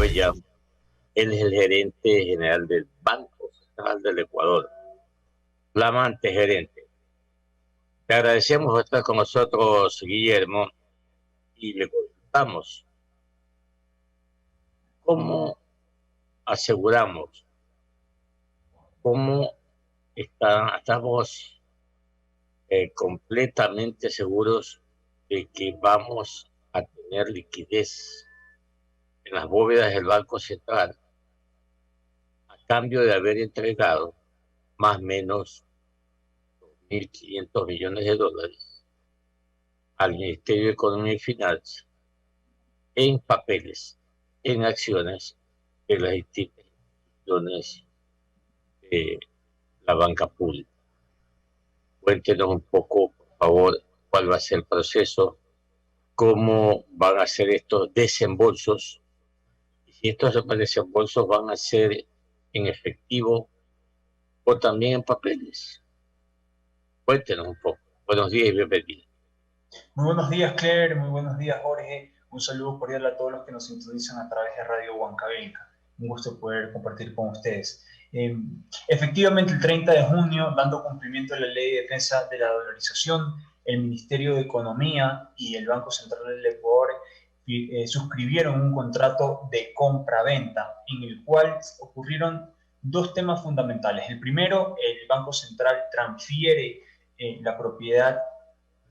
Avellán. Él es el gerente general del Banco Central del Ecuador, flamante gerente. Te agradecemos por estar con nosotros, Guillermo, y le consultamos cómo aseguramos, cómo estamos completamente seguros de que vamos a tener liquidez en las bóvedas del Banco Central a cambio de haber entregado más o menos 1.500 millones de dólares al Ministerio de Economía y Finanzas en papeles, en acciones de las instituciones de la banca pública. Cuéntenos un poco, por favor, cuál va a ser el proceso, cómo van a ser estos desembolsos, y si estos desembolsos van a ser en efectivo o también en papeles. Cuéntenos un poco. Buenos días y bienvenidos. Muy buenos días, Claire. Muy buenos días, Jorge. Un saludo cordial a todos los que nos sintonizan a través de Radio Huancavelica. Un gusto poder compartir con ustedes. Efectivamente, el 30 de junio, dando cumplimiento a la Ley de Defensa de la Dolarización, el Ministerio de Economía y el Banco Central del Ecuador suscribieron un contrato de compra-venta en el cual ocurrieron dos temas fundamentales. El primero, el Banco Central transfiere la propiedad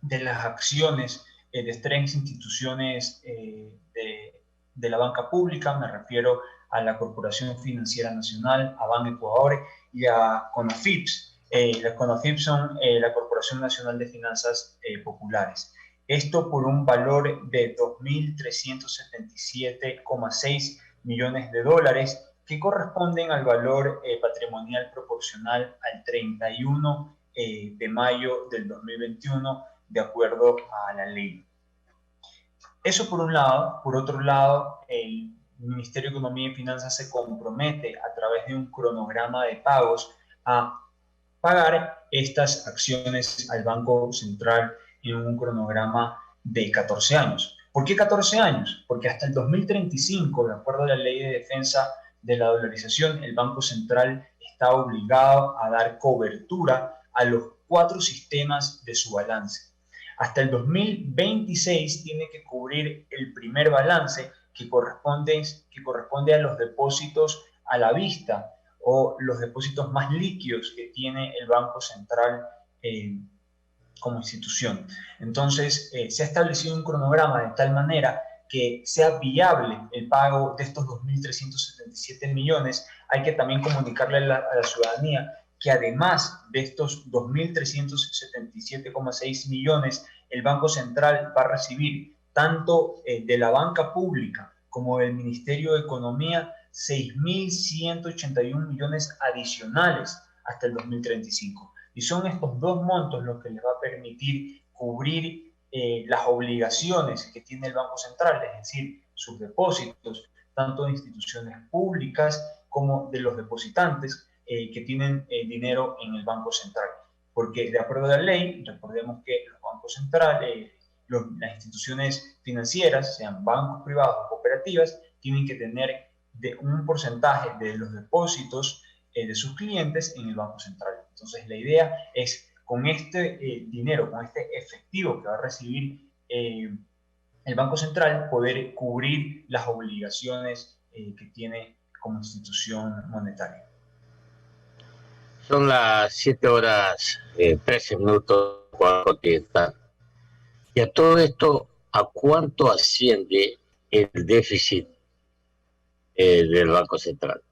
de las acciones de tres instituciones de la banca pública. Me refiero a la Corporación Financiera Nacional, a Ban Ecuador y a CONAFIPS. Las CONAFIPS son la Corporación Nacional de Finanzas Populares. Esto por un valor de 2.377,6 millones de dólares que corresponden al valor patrimonial proporcional al 31 de mayo del 2021, de acuerdo a la ley. Eso por un lado. Por otro lado, el Ministerio de Economía y Finanzas se compromete a través de un cronograma de pagos a pagar estas acciones al Banco Central en un cronograma de 14 años. ¿Por qué 14 años? Porque hasta el 2035, de acuerdo a la Ley de Defensa de la Dolarización, el Banco Central está obligado a dar cobertura a los 4 sistemas de su balance. Hasta el 2026 tiene que cubrir el primer balance que corresponde a los depósitos a la vista o los depósitos más líquidos que tiene el Banco Central como institución. Entonces, se ha establecido un cronograma de tal manera que sea viable el pago de estos 2.377 millones. Hay que también comunicarle a la ciudadanía que además de estos 2.377,6 millones, el Banco Central va a recibir tanto de la banca pública como del Ministerio de Economía 6.181 millones adicionales hasta el 2035. Y son estos dos montos los que les va a permitir cubrir las obligaciones que tiene el Banco Central, es decir, sus depósitos, tanto de instituciones públicas como de los depositantes, que tienen dinero en el Banco Central. Porque de acuerdo a la ley, recordemos que los bancos centrales, las instituciones financieras, sean bancos privados o cooperativas, tienen que tener un porcentaje de los depósitos de sus clientes en el Banco Central. Entonces la idea es con este dinero, con este efectivo que va a recibir el Banco Central, poder cubrir las obligaciones que tiene como institución monetaria. Son las 7:13 continental. Y a todo esto, ¿a cuánto asciende el déficit del Banco Central?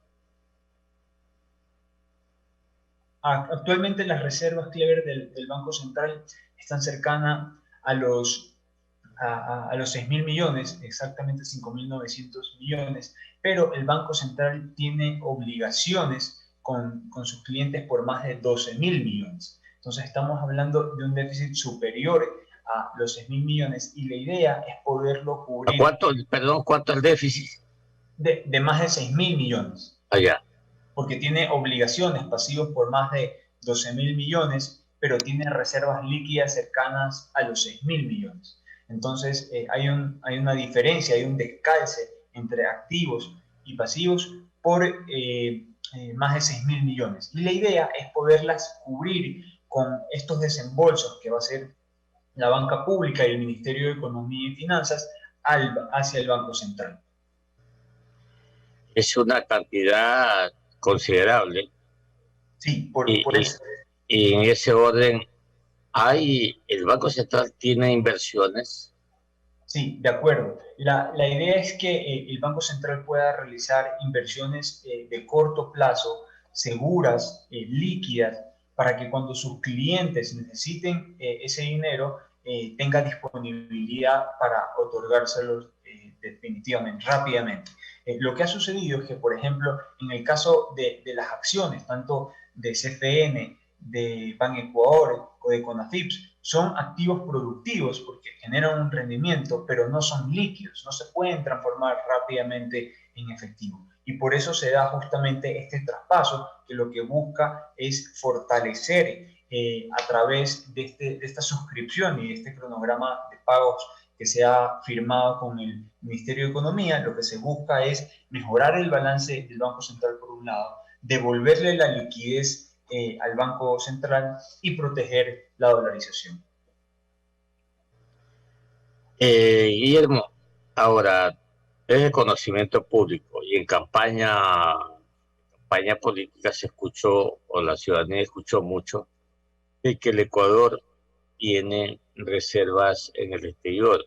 Actualmente las reservas, Clever, del Banco Central están cercanas a los 6.000 millones, exactamente 5.900 millones, pero el Banco Central tiene obligaciones con sus clientes por más de 12.000 millones. Entonces estamos hablando de un déficit superior a los 6.000 millones y la idea es poderlo cubrir. ¿Cuánto es el déficit? De más de 6.000 millones. Allá. Porque tiene obligaciones, pasivos por más de 12.000 millones, pero tiene reservas líquidas cercanas a los 6.000 millones. Entonces hay una diferencia, hay un descalce entre activos y pasivos por más de 6.000 millones. Y la idea es poderlas cubrir con estos desembolsos que va a hacer la banca pública y el Ministerio de Economía y Finanzas hacia el Banco Central. Es una cantidad considerable. Sí, por eso. Y en ese orden, el Banco Central tiene inversiones. Sí, de acuerdo. La idea es que el Banco Central pueda realizar inversiones de corto plazo, seguras, líquidas, para que cuando sus clientes necesiten ese dinero, tenga disponibilidad para otorgárselos definitivamente, rápidamente. Lo que ha sucedido es que, por ejemplo, en el caso de las acciones, tanto de CFN, de Ban Ecuador o de Conafips, son activos productivos porque generan un rendimiento, pero no son líquidos, no se pueden transformar rápidamente en efectivo. Y por eso se da justamente este traspaso que lo que busca es fortalecer a través de esta suscripción y de este cronograma de pagos que se ha firmado con el Ministerio de Economía. Lo que se busca es mejorar el balance del Banco Central por un lado, devolverle la liquidez al Banco Central y proteger la dolarización. Guillermo, ahora es de conocimiento público y en campaña política se escuchó, o la ciudadanía escuchó mucho, de que el Ecuador tiene reservas en el exterior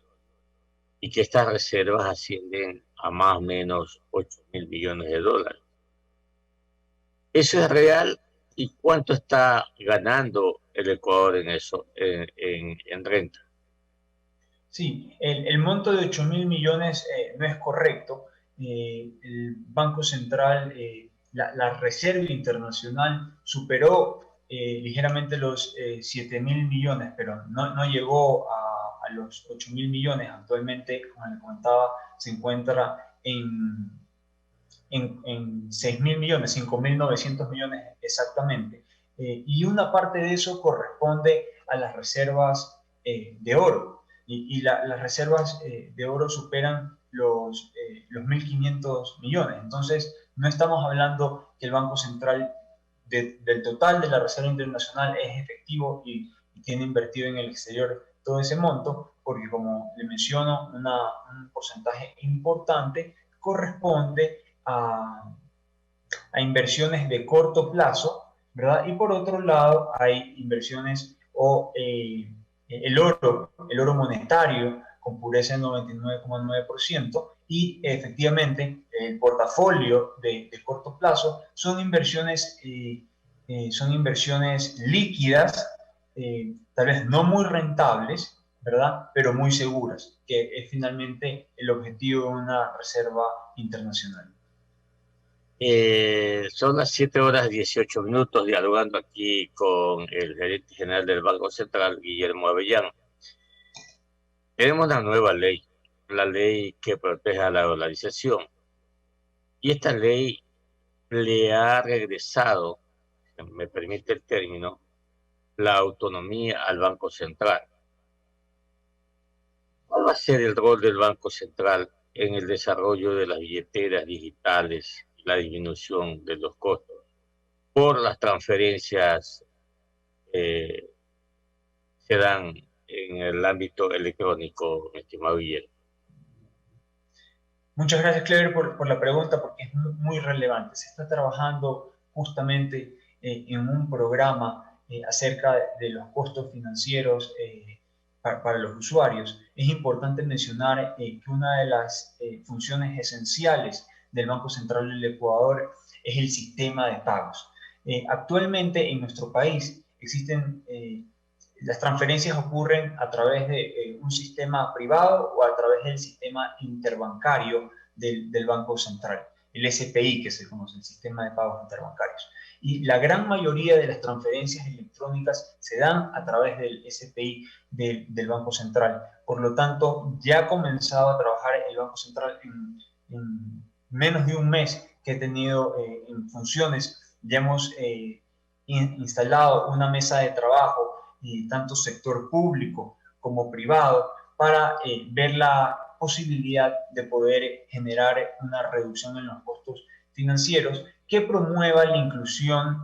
y que estas reservas ascienden a más o menos 8.000 millones de dólares. ¿Eso es real? ¿Y cuánto está ganando el Ecuador en eso, en renta? Sí, el monto de 8.000 millones no es correcto. El Banco Central, la Reserva Internacional superó ligeramente los 7.000 millones, pero no llegó a los 8.000 millones. Actualmente, como le comentaba, se encuentra en 6.000 millones, 5.900 millones exactamente. Y una parte de eso corresponde a las reservas de oro. Y las reservas de oro superan los 1.500 millones. Entonces, no estamos hablando que el Banco Central del total de la Reserva Internacional es efectivo y tiene invertido en el exterior todo ese monto, porque como le menciono, un porcentaje importante corresponde a inversiones de corto plazo, ¿verdad? Y por otro lado hay inversiones o el oro monetario con pureza del 99,9% y efectivamente el portafolio de corto plazo son inversiones líquidas, tal vez no muy rentables, ¿verdad? Pero muy seguras, que es finalmente el objetivo de una reserva internacional. Son las 7:18, dialogando aquí con el gerente general del Banco Central, Guillermo Avellán. Tenemos una nueva ley, la ley que protege la dolarización. Y esta ley le ha regresado, si me permite el término, la autonomía al Banco Central. ¿Cuál va a ser el rol del Banco Central en el desarrollo de las billeteras digitales y la disminución de los costos por las transferencias que se dan en el ámbito electrónico, mi estimado Guillermo? Muchas gracias, Clever, por la pregunta, porque es muy relevante. Se está trabajando justamente en un programa acerca de los costos financieros para los usuarios. Es importante mencionar que una de las funciones esenciales del Banco Central del Ecuador es el sistema de pagos. Actualmente en nuestro país existen las transferencias ocurren a través de un sistema privado o a través del sistema interbancario del Banco Central, el SPI, que se conoce, el Sistema de Pagos Interbancarios. Y la gran mayoría de las transferencias electrónicas se dan a través del SPI del Banco Central. Por lo tanto, ya ha comenzado a trabajar el Banco Central en menos de un mes que he tenido en funciones. Ya hemos instalado una mesa de trabajo tanto sector público como privado, para ver posibilidad de poder generar una reducción en los costos financieros que promueva la inclusión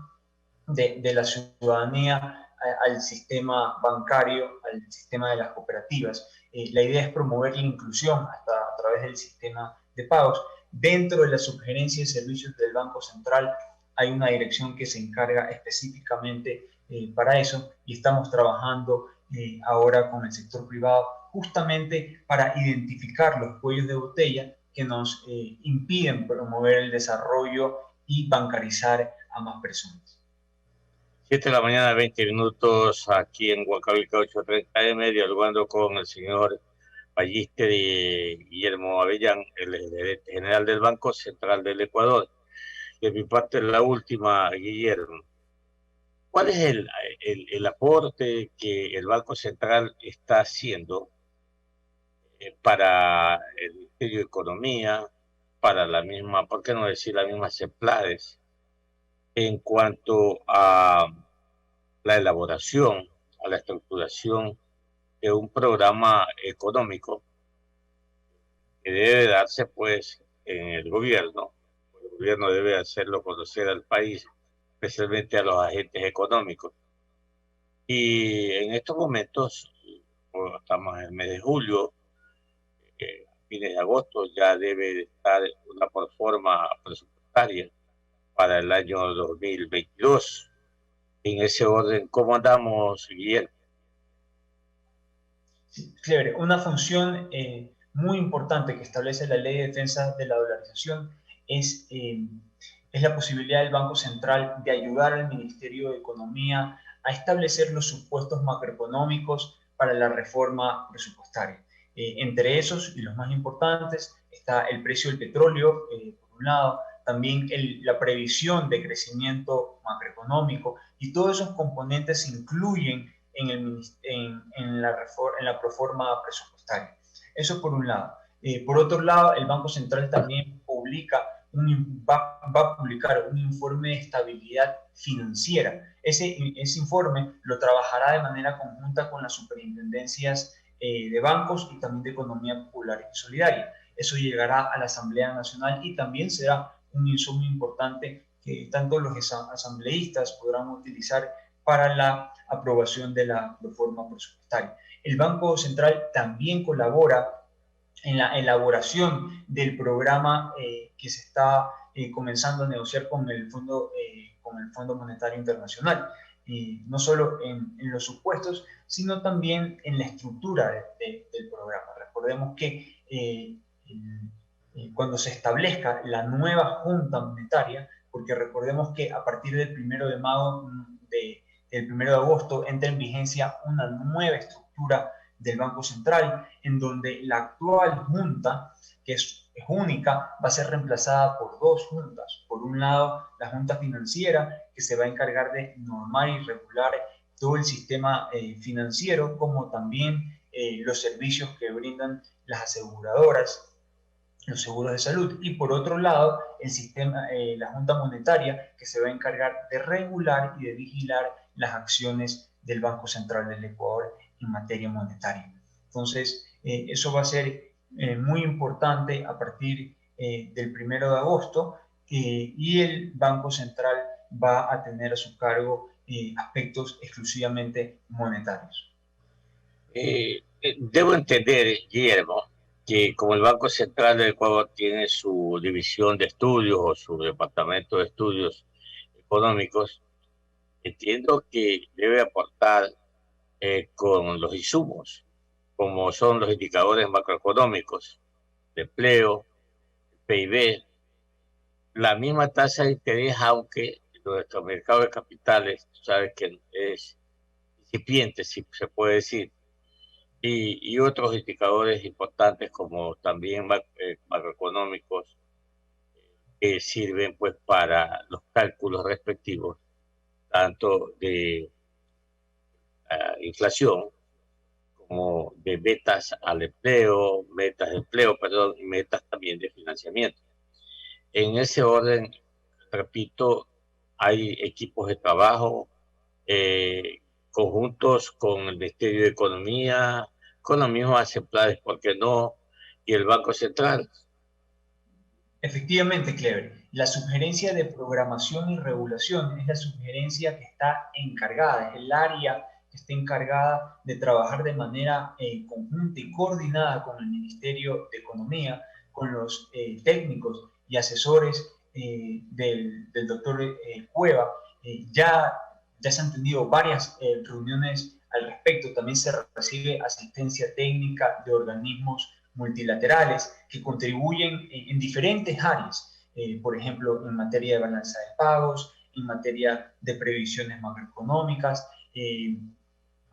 de la ciudadanía al sistema bancario, al sistema de las cooperativas. La idea es promover la inclusión hasta a través del sistema de pagos. Dentro de la sugerencia de servicios del Banco Central hay una dirección que se encarga específicamente para eso y estamos trabajando ahora con el sector privado justamente para identificar los cuellos de botella que nos impiden promover el desarrollo y bancarizar a más personas. 7 de la mañana, 20 minutos, aquí en Huancavelica 830M, dialogando con el señor Ballester y Guillermo Avellán, el gerente general del Banco Central del Ecuador. De mi parte, la última, Guillermo. ¿Cuál es el aporte que el Banco Central está haciendo para el Ministerio de Economía, para la misma, por qué no decir las mismas CEPLADES, en cuanto a la elaboración, a la estructuración de un programa económico que debe darse pues en el gobierno? El gobierno debe hacerlo conocer al país, especialmente a los agentes económicos. Y en estos momentos, estamos en el mes de julio, a fines de agosto ya debe estar una proforma presupuestaria para el año 2022. En ese orden, ¿cómo andamos, Guillermo? Sí, chévere. Una función muy importante que establece la Ley de Defensa de la Dolarización es la posibilidad del Banco Central de ayudar al Ministerio de Economía a establecer los supuestos macroeconómicos para la reforma presupuestaria. Entre esos, y los más importantes, está el precio del petróleo, por un lado, también la previsión de crecimiento macroeconómico, y todos esos componentes se incluyen en la proforma presupuestaria. Eso por un lado. Por otro lado, el Banco Central también va a publicar un informe de estabilidad financiera. Ese informe lo trabajará de manera conjunta con las superintendencias de bancos y también de economía popular y solidaria. Eso llegará a la Asamblea Nacional y también será un insumo importante que tanto los asambleístas podrán utilizar para la aprobación de la reforma presupuestaria. El Banco Central también colabora en la elaboración del programa que se está comenzando a negociar con el Fondo Monetario Internacional, no solo en los supuestos, sino también en la estructura del programa. Recordemos que cuando se establezca la nueva Junta Monetaria, porque recordemos que a partir del 1 de mayo el 1 de agosto entra en vigencia una nueva estructura del Banco Central, en donde la actual junta, que es única, va a ser reemplazada por dos juntas. Por un lado, la junta financiera, que se va a encargar de normar y regular todo el sistema financiero, como también los servicios que brindan las aseguradoras, los seguros de salud, y por otro lado la Junta Monetaria, que se va a encargar de regular y de vigilar las acciones del Banco Central del Ecuador en materia monetaria. Entonces, eso va a ser muy importante a partir del 1 de agosto y el Banco Central va a tener a su cargo aspectos exclusivamente monetarios. Debo entender, Guillermo, que como el Banco Central del Ecuador tiene su división de estudios o su departamento de estudios económicos, entiendo que debe aportar con los insumos, como son los indicadores macroeconómicos, de empleo, PIB, la misma tasa de interés, aunque nuestro mercado de capitales, tú sabes que es incipiente, si se puede decir, y otros indicadores importantes como también macroeconómicos que sirven pues para los cálculos respectivos, tanto de inflación como de metas al empleo, metas de empleo, perdón, y metas también de financiamiento. En ese orden, repito, hay equipos de trabajo conjuntos con el Ministerio de Economía, con las mismas ejemplares, ¿por qué no? y el Banco Central. Efectivamente, Clever. La sugerencia de programación y regulación es la sugerencia que está encargada, es el área que está encargada de trabajar de manera conjunta y coordinada con el Ministerio de Economía, con los técnicos y asesores del doctor Cueva. Ya se han tenido varias reuniones al respecto. También se recibe asistencia técnica de organismos multilaterales que contribuyen en diferentes áreas, por ejemplo, en materia de balanza de pagos, en materia de previsiones macroeconómicas.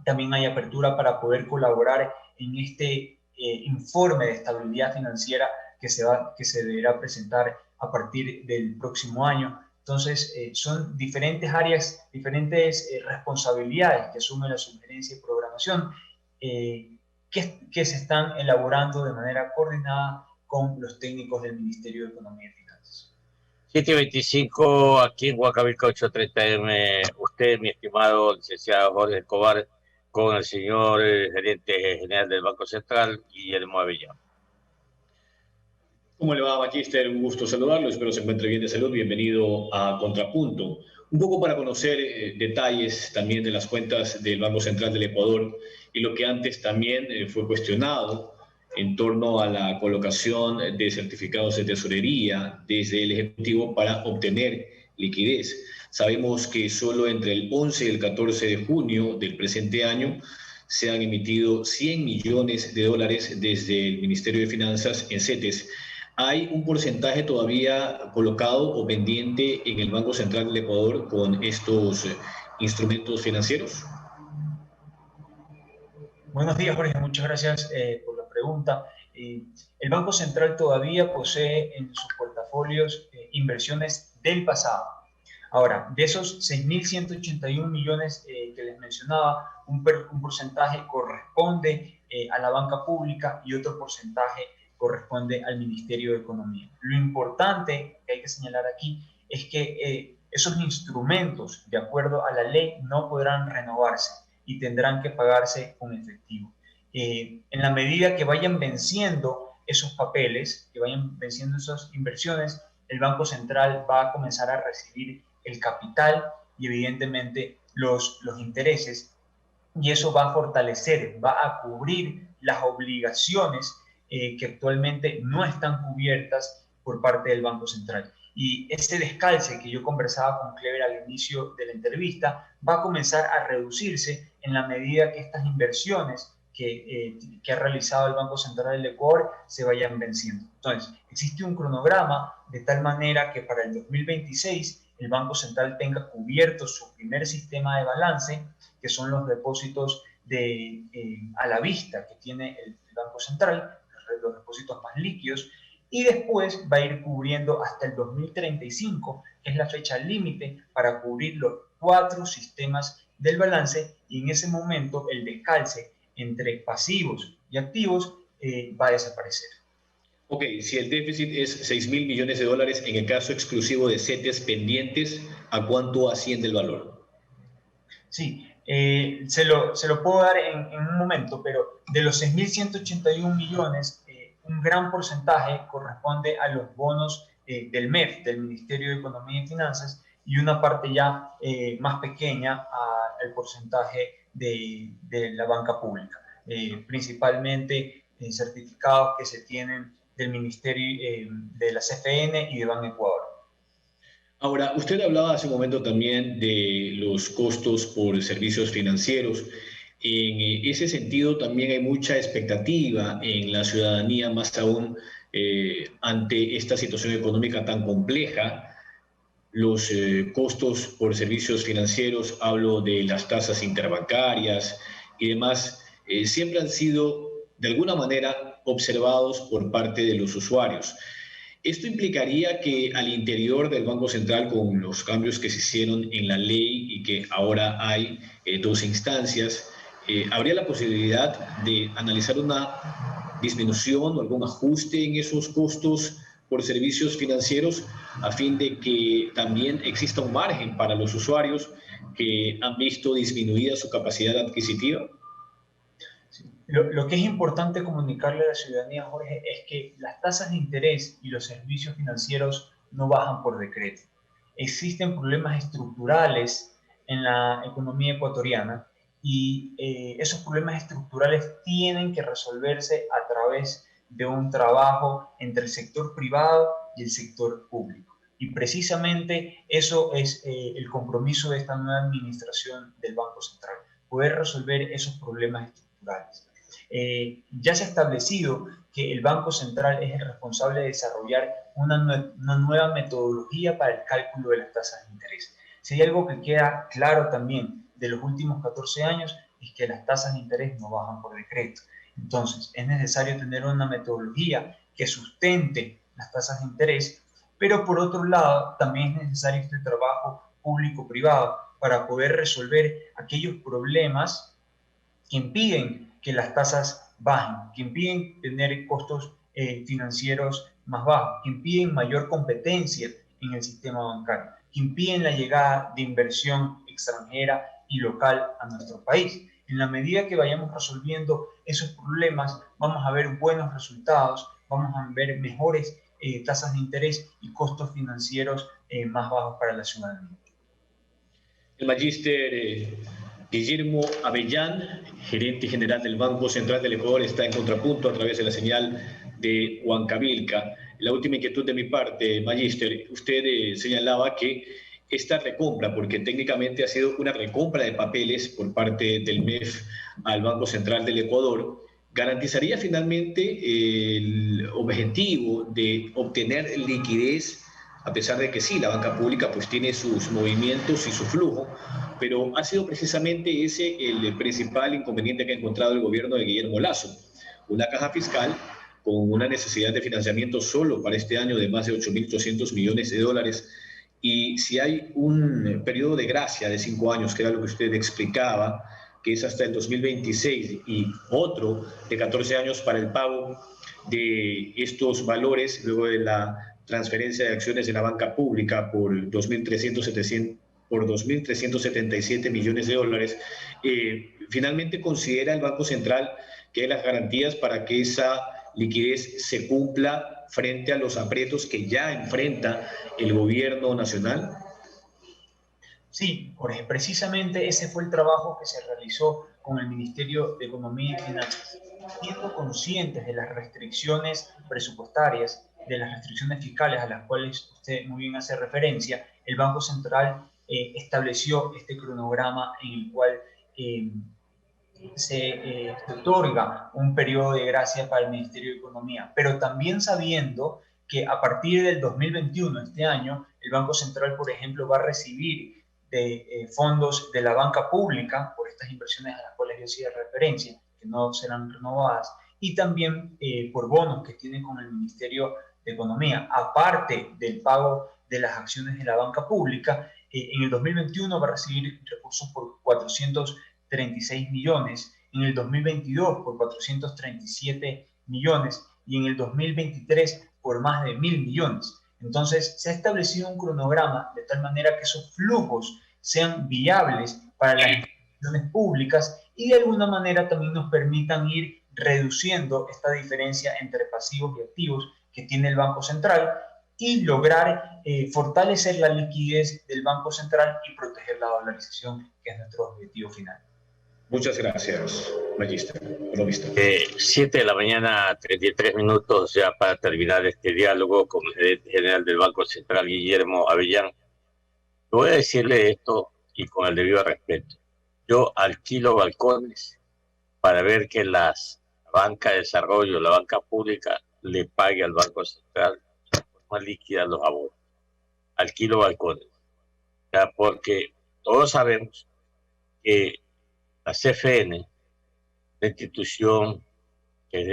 También hay apertura para poder colaborar en este informe de estabilidad financiera que se deberá presentar a partir del próximo año. Entonces, son diferentes áreas, diferentes responsabilidades que asume la sugerencia y programación que se están elaborando de manera coordinada con los técnicos del Ministerio de Economía y Finanzas. 7:25 aquí en Huancavelica 830M. Usted, mi estimado licenciado Jorge Escobar, con el señor gerente general del Banco Central, Guillermo Avellano. ¿Cómo le va, Magister? Un gusto saludarlo. Espero se encuentre bien de salud. Bienvenido a Contrapunto. Un poco para conocer detalles también de las cuentas del Banco Central del Ecuador y lo que antes también fue cuestionado en torno a la colocación de certificados de tesorería desde el Ejecutivo para obtener liquidez. Sabemos que solo entre el 11 y el 14 de junio del presente año se han emitido $100 millones desde el Ministerio de Finanzas en CETES. ¿Hay un porcentaje todavía colocado o pendiente en el Banco Central del Ecuador con estos instrumentos financieros? Buenos días, Jorge. Muchas gracias por la pregunta. El Banco Central todavía posee en sus portafolios inversiones del pasado. Ahora, de esos 6.181 millones que les mencionaba, un porcentaje corresponde a la banca pública y otro porcentaje corresponde al Ministerio de Economía. Lo importante que hay que señalar aquí es que esos instrumentos, de acuerdo a la ley, no podrán renovarse y tendrán que pagarse con efectivo. En la medida que vayan venciendo esos papeles, que vayan venciendo esas inversiones, el Banco Central va a comenzar a recibir el capital y evidentemente los intereses, y eso va a fortalecer, va a cubrir las obligaciones que actualmente no están cubiertas por parte del Banco Central. Y ese descalce que yo conversaba con Clever al inicio de la entrevista va a comenzar a reducirse en la medida que estas inversiones que ha realizado el Banco Central del Ecuador se vayan venciendo. Entonces, existe un cronograma de tal manera que para el 2026 el Banco Central tenga cubierto su primer sistema de balance, que son los depósitos a la vista que tiene el Banco Central, los depósitos más líquidos, y después va a ir cubriendo hasta el 2035, que es la fecha límite para cubrir los 4 sistemas del balance, y en ese momento el descalce entre pasivos y activos va a desaparecer. Ok, si el déficit es $6.000 millones en el caso exclusivo de CETES pendientes, ¿a cuánto asciende el valor? Sí, se lo puedo dar en un momento, pero de los 6.181 millones, un gran porcentaje corresponde a los bonos del MEF, del Ministerio de Economía y Finanzas, y una parte ya más pequeña al porcentaje de la banca pública, principalmente certificados que se tienen del Ministerio de la CFN y de Ban Ecuador. Ahora, usted hablaba hace un momento también de los costos por servicios financieros. En ese sentido, también hay mucha expectativa en la ciudadanía, más aún ante esta situación económica tan compleja. Los costos por servicios financieros, hablo de las tasas interbancarias y demás, siempre han sido de alguna manera observados por parte de los usuarios. Esto implicaría que al interior del Banco Central, con los cambios que se hicieron en la ley y que ahora hay 2 instancias, ¿habría la posibilidad de analizar una disminución o algún ajuste en esos costos por servicios financieros a fin de que también exista un margen para los usuarios que han visto disminuida su capacidad adquisitiva? Lo que es importante comunicarle a la ciudadanía, Jorge, es que las tasas de interés y los servicios financieros no bajan por decreto. Existen problemas estructurales en la economía ecuatoriana y esos problemas estructurales tienen que resolverse a través de un trabajo entre el sector privado y el sector público. Y precisamente eso es el compromiso de esta nueva administración del Banco Central, poder resolver esos problemas estructurales. Ya se ha establecido que el Banco Central es el responsable de desarrollar una nueva metodología para el cálculo de las tasas de interés. Si hay algo que queda claro también de los últimos 14 años es que las tasas de interés no bajan por decreto. Entonces, es necesario tener una metodología que sustente las tasas de interés, pero por otro lado, también es necesario este trabajo público-privado para poder resolver aquellos problemas que impiden que las tasas bajen, que impiden tener costos financieros más bajos, que impiden mayor competencia en el sistema bancario, que impiden la llegada de inversión extranjera y local a nuestro país. En la medida que vayamos resolviendo esos problemas, vamos a ver buenos resultados, vamos a ver mejores tasas de interés y costos financieros más bajos para la ciudadanía. El magíster Guillermo Avellán, gerente general del Banco Central del Ecuador, está en Contrapunto a través de la señal de Huancavilca. La última inquietud de mi parte, magíster, usted señalaba que esta recompra, porque técnicamente ha sido una recompra de papeles por parte del MEF al Banco Central del Ecuador, garantizaría finalmente el objetivo de obtener liquidez, a pesar de que sí, la banca pública pues tiene sus movimientos y su flujo, pero ha sido precisamente ese el principal inconveniente que ha encontrado el gobierno de Guillermo Lasso. Una caja fiscal con una necesidad de financiamiento solo para este año de más de 8.800 millones de dólares. Y si hay un periodo de gracia de 5 años, que era lo que usted explicaba, que es hasta el 2026, y otro de 14 años para el pago de estos valores, luego de la transferencia de acciones de la banca pública por 2.377 millones de dólares, finalmente considera el Banco Central que hay las garantías para que esa liquidez se cumpla frente a los aprietos que ya enfrenta el gobierno nacional? Sí, Jorge, precisamente ese fue el trabajo que se realizó con el Ministerio de Economía y Finanzas, siendo conscientes de las restricciones presupuestarias, de las restricciones fiscales a las cuales usted muy bien hace referencia. El Banco Central estableció este cronograma en el cual se otorga un periodo de gracia para el Ministerio de Economía, pero también sabiendo que a partir del 2021, este año, el Banco Central, por ejemplo, va a recibir de fondos de la banca pública por estas inversiones a las cuales yo hacía referencia, que no serán renovadas, y también por bonos que tienen con el Ministerio de Economía, aparte del pago de las acciones de la banca pública. En el 2021 va a recibir recursos por 436 millones, en el 2022 por 437 millones y en el 2023 por más de 1.000 millones. Entonces, se ha establecido un cronograma de tal manera que esos flujos sean viables para las instituciones públicas y de alguna manera también nos permitan ir reduciendo esta diferencia entre pasivos y activos que tiene el Banco Central y lograr fortalecer la liquidez del Banco Central y proteger la dolarización, que es nuestro objetivo final. Muchas gracias, magíster. 7 de la mañana, 33 minutos ya para terminar este diálogo con el gerente general del Banco Central, Guillermo Avellán. Voy a decirle esto y con el debido respeto. Yo alquilo balcones para ver que la banca de desarrollo, la banca pública, le pague al Banco Central de forma líquida los abonos. Alquilo balcones. Ya, porque todos sabemos que la CFN, la institución que es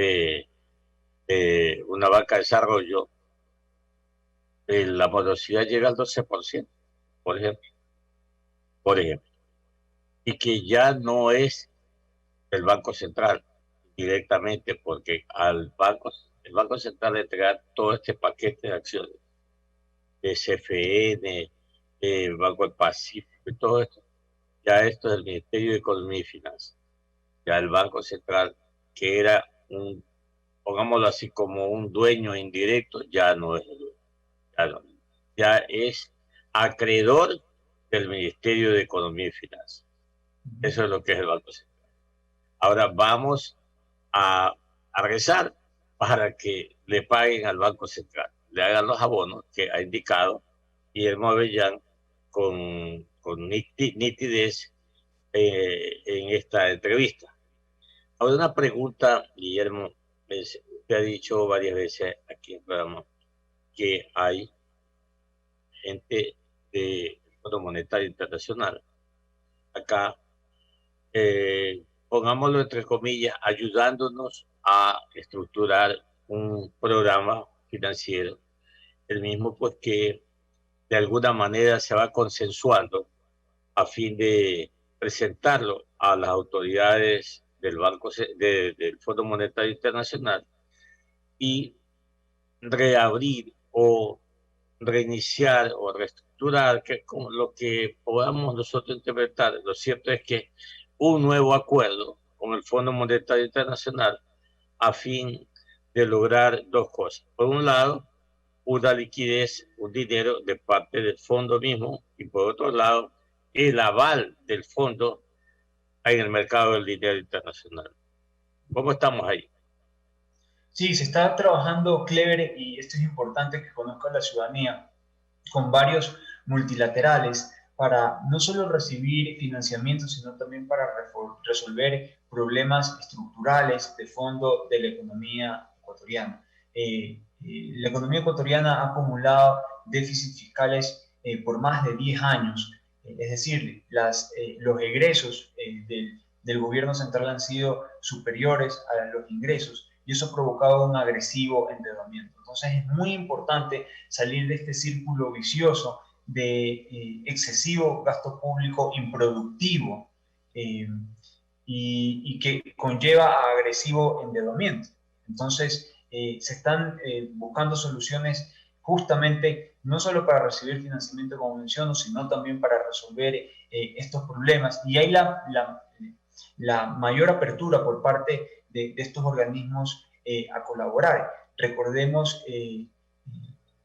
de una banca de desarrollo, la morosidad llega al 12%, por ejemplo, y que ya no es el Banco Central directamente, porque el Banco Central le entrega todo este paquete de acciones de CFN, Banco del Pacífico y todo esto. Ya esto es el Ministerio de Economía y Finanzas. Ya el Banco Central que era pongámoslo así, como un dueño indirecto, ya no es, ya es acreedor del Ministerio de Economía y Finanzas. Eso es lo que es el Banco Central. Ahora vamos a rezar para que le paguen al Banco Central, le hagan los abonos que ha indicado Guillermo Avellán con nitidez en esta entrevista. Ahora una pregunta, Guillermo. Usted ha dicho varias veces aquí en el programa que hay gente del Fondo Monetario Internacional acá, pongámoslo entre comillas, ayudándonos a estructurar un programa financiero, el mismo pues que de alguna manera se va consensuando a fin de presentarlo a las autoridades del del Fondo Monetario Internacional y reabrir o reiniciar o reestructurar, que es como lo que podamos nosotros interpretar. Lo cierto es que un nuevo acuerdo con el Fondo Monetario Internacional a fin de lograr dos cosas. Por un lado, una liquidez, un dinero de parte del fondo mismo, y por otro lado, el aval del fondo en el mercado del dinero internacional. ¿Cómo estamos ahí? Sí, se está trabajando, Clever, y esto es importante que conozca la ciudadanía, con varios multilaterales para no solo recibir financiamiento, sino también para resolver problemas estructurales de fondo de la economía ecuatoriana. La economía ecuatoriana ha acumulado déficits fiscales por más de 10 años, es decir, los egresos del gobierno central han sido superiores a los ingresos, y eso ha provocado un agresivo endeudamiento. Entonces es muy importante salir de este círculo vicioso de excesivo gasto público improductivo y que conlleva a agresivo endeudamiento. Entonces se están buscando soluciones justamente no solo para recibir financiamiento, como menciono, sino también para resolver estos problemas. Y hay la mayor apertura por parte de estos organismos a colaborar. Recordemos,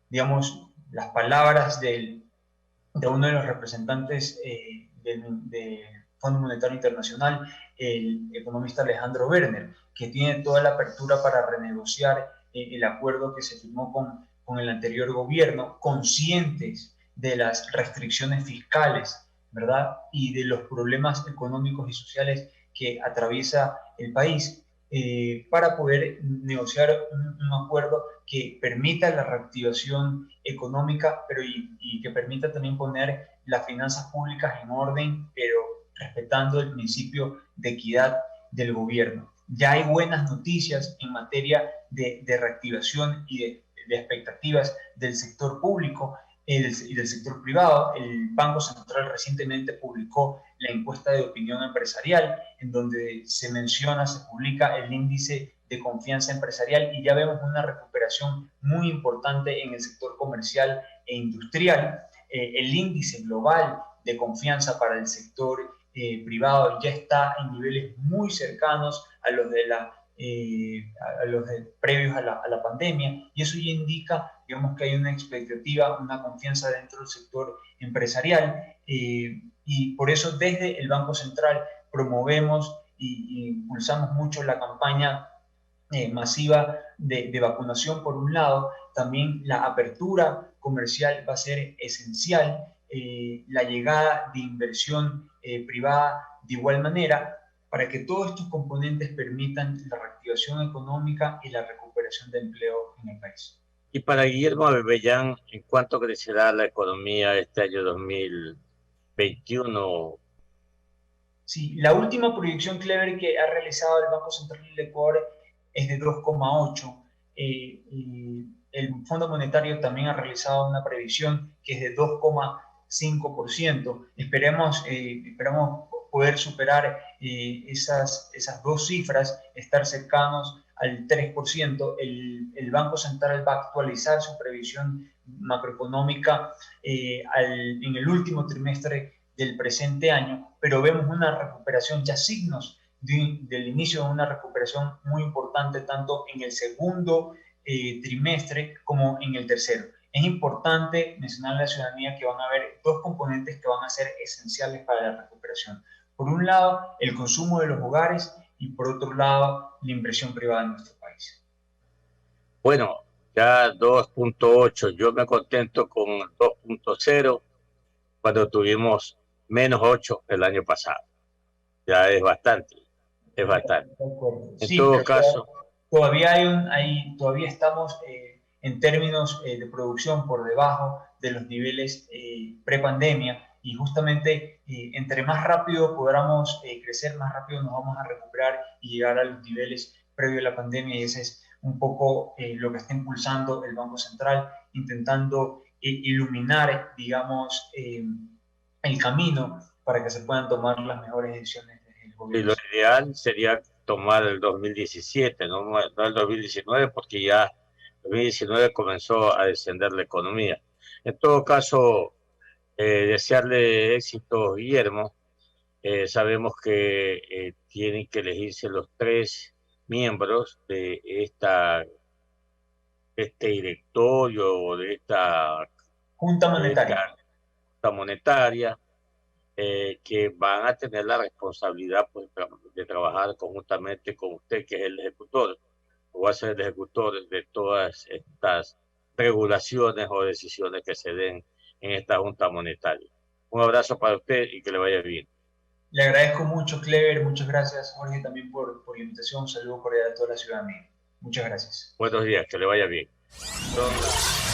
digamos, las palabras de uno de los representantes del Fondo Monetario Internacional, el economista Alejandro Werner, que tiene toda la apertura para renegociar el acuerdo que se firmó con el anterior gobierno, conscientes de las restricciones fiscales, ¿verdad? Y de los problemas económicos y sociales que atraviesa el país, para poder negociar un acuerdo que permita la reactivación económica, pero y que permita también poner las finanzas públicas en orden, pero respetando el principio de equidad del gobierno. Ya hay buenas noticias en materia de reactivación y de expectativas del sector público y del sector privado. El Banco Central recientemente publicó la encuesta de opinión empresarial, en donde se publica el índice de confianza empresarial, y ya vemos una recuperación muy importante en el sector comercial e industrial. El índice global de confianza para el sector privado ya está en niveles muy cercanos a los previos a la pandemia, y eso ya indica, digamos, que hay una expectativa, una confianza dentro del sector empresarial, y por eso desde el Banco Central promovemos y impulsamos mucho la campaña masiva de vacunación por un lado. También la apertura comercial va a ser esencial, la llegada de inversión privada de igual manera, para que todos estos componentes permitan la reactivación económica y la recuperación de empleo en el país. Y para Guillermo Avellán, ¿en cuánto crecerá la economía este año 2021? Sí, la última proyección, Clever, que ha realizado el Banco Central del Ecuador es de 2,8. El Fondo Monetario también ha realizado una previsión que es de 2,5%. Esperemos poder superar esas dos cifras, estar cercanos al 3%. El Banco Central va a actualizar su previsión macroeconómica en el último trimestre del presente año, pero vemos una recuperación, ya signos del inicio de una recuperación muy importante tanto en el segundo trimestre como en el tercero. Es importante mencionar a la ciudadanía que van a haber dos componentes que van a ser esenciales para la recuperación. Por un lado, el consumo de los hogares y por otro lado, la inversión privada en nuestro país. Bueno, ya 2.8, yo me contento con 2.0 cuando tuvimos -8 el año pasado. Ya es bastante, es bastante. En Sí, todo caso, todavía todavía estamos en términos de producción por debajo de los niveles pre-pandemia, y justamente entre más rápido podamos crecer, más rápido nos vamos a recuperar y llegar a los niveles previos a la pandemia, y ese es un poco lo que está impulsando el Banco Central, intentando iluminar, digamos, el camino para que se puedan tomar las mejores decisiones del y gobierno. lo ideal sería tomar el 2017, no el 2019, porque ya 2019 comenzó a descender la economía. En todo caso, desearle éxito, Guillermo. Sabemos que tienen que elegirse los 3 miembros de este directorio o Junta de monetaria. esta junta monetaria, que van a tener la responsabilidad, pues, de trabajar conjuntamente con usted, que es el ejecutor, o va a ser el ejecutor de todas estas regulaciones o decisiones que se den en esta junta monetaria. Un abrazo para usted y que le vaya bien. Le agradezco mucho, Clever. Muchas gracias, Jorge, también por la invitación. Un saludo cordial a toda la ciudadanía. Muchas gracias. Buenos días, que le vaya bien. Son las